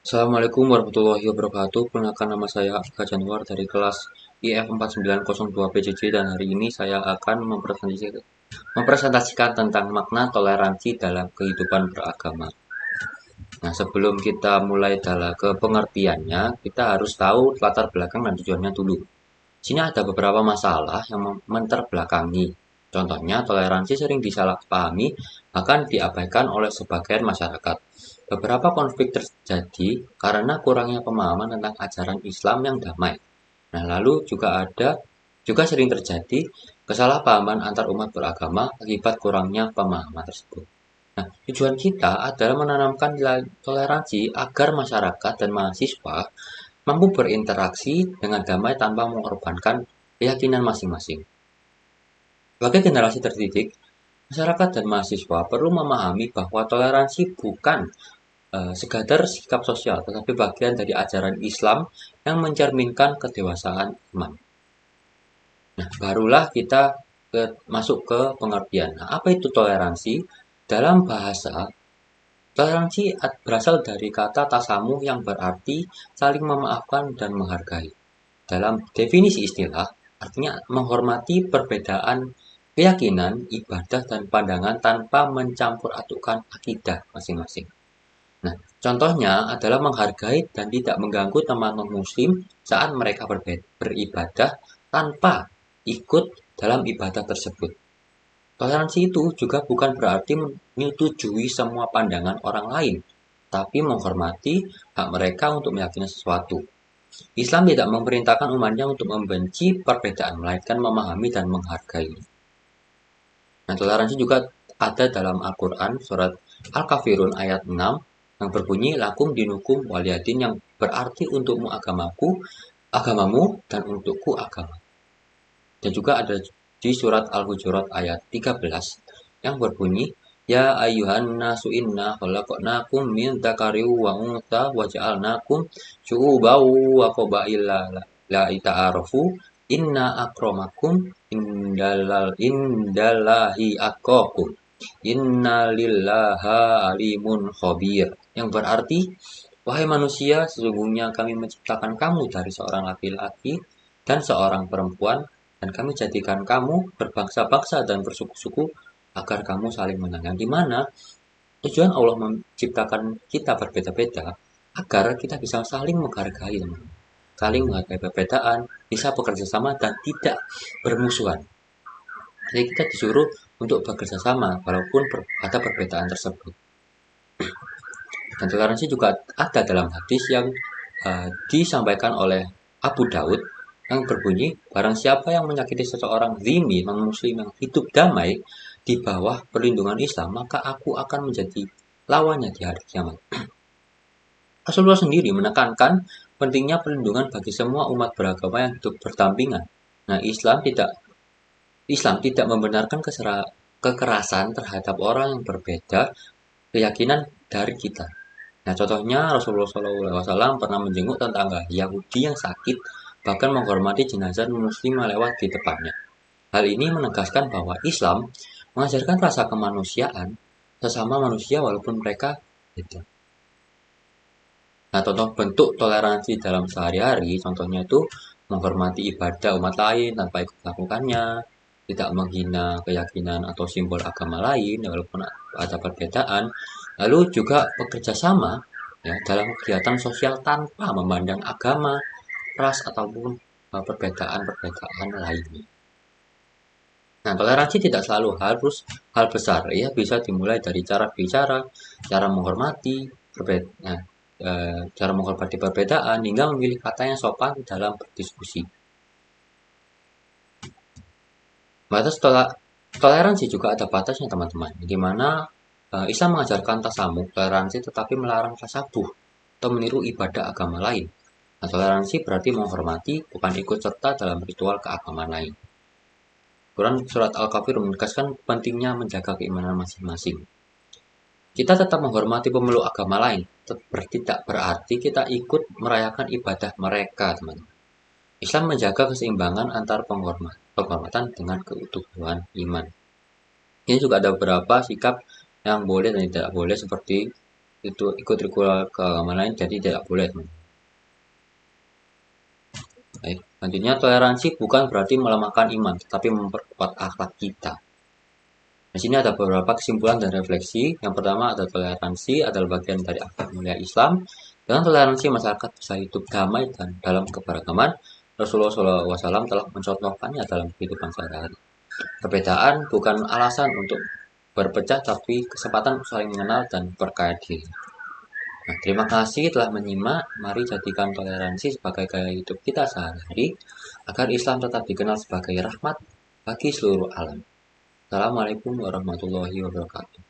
Assalamualaikum warahmatullahi wabarakatuh. Perkenalkan nama saya Eka Januar dari kelas IF 4902 PJJ dan hari ini saya akan mempresentasikan tentang makna toleransi dalam kehidupan beragama. Nah, sebelum kita mulai dalam ke pengertiannya, kita harus tahu latar belakang dan tujuannya dulu. Sini ada beberapa masalah yang menterbelakangi. Contohnya, toleransi sering disalahpahami, bahkan diabaikan oleh sebagian masyarakat. Beberapa konflik terjadi karena kurangnya pemahaman tentang ajaran Islam yang damai. Nah, lalu juga sering terjadi kesalahpahaman antar umat beragama akibat kurangnya pemahaman tersebut. Nah, tujuan kita adalah menanamkan nilai toleransi agar masyarakat dan mahasiswa mampu berinteraksi dengan damai tanpa mengorbankan keyakinan masing-masing. Sebagai generasi terdidik, masyarakat dan mahasiswa perlu memahami bahwa toleransi bukan sekadar sikap sosial, tetapi bagian dari ajaran Islam yang mencerminkan kedewasaan iman. Nah, barulah kita masuk ke pengertian. Nah, apa itu toleransi? Dalam bahasa, toleransi berasal dari kata tasamu yang berarti saling memaafkan dan menghargai. Dalam definisi istilah, artinya menghormati perbedaan keyakinan, ibadah, dan pandangan tanpa mencampur adukan akidah masing-masing. Nah, contohnya adalah menghargai dan tidak mengganggu teman non-muslim saat mereka beribadah tanpa ikut dalam ibadah tersebut. Toleransi itu juga bukan berarti menyetujui semua pandangan orang lain, tapi menghormati hak mereka untuk meyakini sesuatu. Islam tidak memerintahkan umatnya untuk membenci perbedaan, melainkan memahami dan menghargai. Nah, toleransi juga ada dalam Al-Quran surat Al-Kafirun ayat 6 yang berbunyi lakum dinukum waliyadin, yang berarti untukmu agamamu dan untukku agama. Dan juga ada di surat Al-Hujurat ayat 13 yang berbunyi ya ayyuhan nasu inna khalaqnakum min dzakari wa untha wa ja'alnakum syu'uban wa qabaila la ta'arafu inna akramakum indallahi atqakum innalillaha alimun khabir, yang berarti wahai manusia, sesungguhnya kami menciptakan kamu dari seorang laki-laki dan seorang perempuan, dan kami jadikan kamu berbangsa-bangsa dan bersuku-suku agar kamu saling mengenal. Di mana tujuan Allah menciptakan kita berbeda-beda agar kita bisa saling menghargai, saling menghargai perbedaan, bisa bekerja sama dan tidak bermusuhan. Jadi kita disuruh untuk bekerja sama walaupun ada perbedaan tersebut. Dan toleransi juga ada dalam hadis yang disampaikan oleh Abu Daud yang berbunyi, barang siapa yang menyakiti seseorang zimmi non-muslim yang hidup damai di bawah perlindungan Islam, maka aku akan menjadi lawannya di hari kiamat. Rasulullah sendiri menekankan pentingnya perlindungan bagi semua umat beragama yang hidup berdampingan. Nah, Islam tidak membenarkan kekerasan terhadap orang yang berbeda keyakinan dari kita. Nah, contohnya Rasulullah SAW pernah menjenguk tetangga Yahudi yang sakit, bahkan menghormati jenazah muslim lewat di depannya. Hal ini menegaskan bahwa Islam mengajarkan rasa kemanusiaan sesama manusia walaupun mereka beda. Nah, contoh bentuk toleransi dalam sehari-hari, contohnya itu menghormati ibadah umat lain tanpa ikut melakukannya, tidak menghina keyakinan atau simbol agama lain walaupun ada perbedaan, lalu juga bekerja sama ya, dalam kegiatan sosial tanpa memandang agama, ras ataupun perbedaan-perbedaan lainnya. Nah, toleransi tidak selalu harus hal besar ya, bisa dimulai dari cara bicara, cara menghormati perbedaan, cara menghormati perbedaan hingga memilih kata yang sopan dalam berdiskusi. Batas toleransi juga ada batasnya teman-teman, di mana Islam mengajarkan tasamuh, toleransi, tetapi melarang tasabuh atau meniru ibadah agama lain. Nah, toleransi berarti menghormati, bukan ikut serta dalam ritual keagamaan lain. Quran surat Al-Kafir menegaskan pentingnya menjaga keimanan masing-masing. Kita tetap menghormati pemeluk agama lain, tidak berarti kita ikut merayakan ibadah mereka, teman-teman. Islam menjaga keseimbangan antar penghormatan dengan keutuhan iman. Ini juga ada beberapa sikap yang boleh dan tidak boleh, seperti itu ikut ritual keagamaan lain, jadi tidak boleh. Baik. Selanjutnya, toleransi bukan berarti melemahkan iman, tetapi memperkuat akhlak kita. Di sini ada beberapa kesimpulan dan refleksi. Yang pertama, ada toleransi adalah bagian dari akhlak mulia Islam. Dengan toleransi, masyarakat bisa hidup damai dan dalam keberagaman. Rasulullah SAW telah mencontohkannya dalam kehidupan sehari-hari. Perbedaan bukan alasan untuk berpecah, tapi kesempatan untuk saling mengenal dan berkaya diri. Nah, terima kasih telah menyimak. Mari jadikan toleransi sebagai gaya hidup kita sehari-hari, agar Islam tetap dikenal sebagai rahmat bagi seluruh alam. Assalamualaikum warahmatullahi wabarakatuh.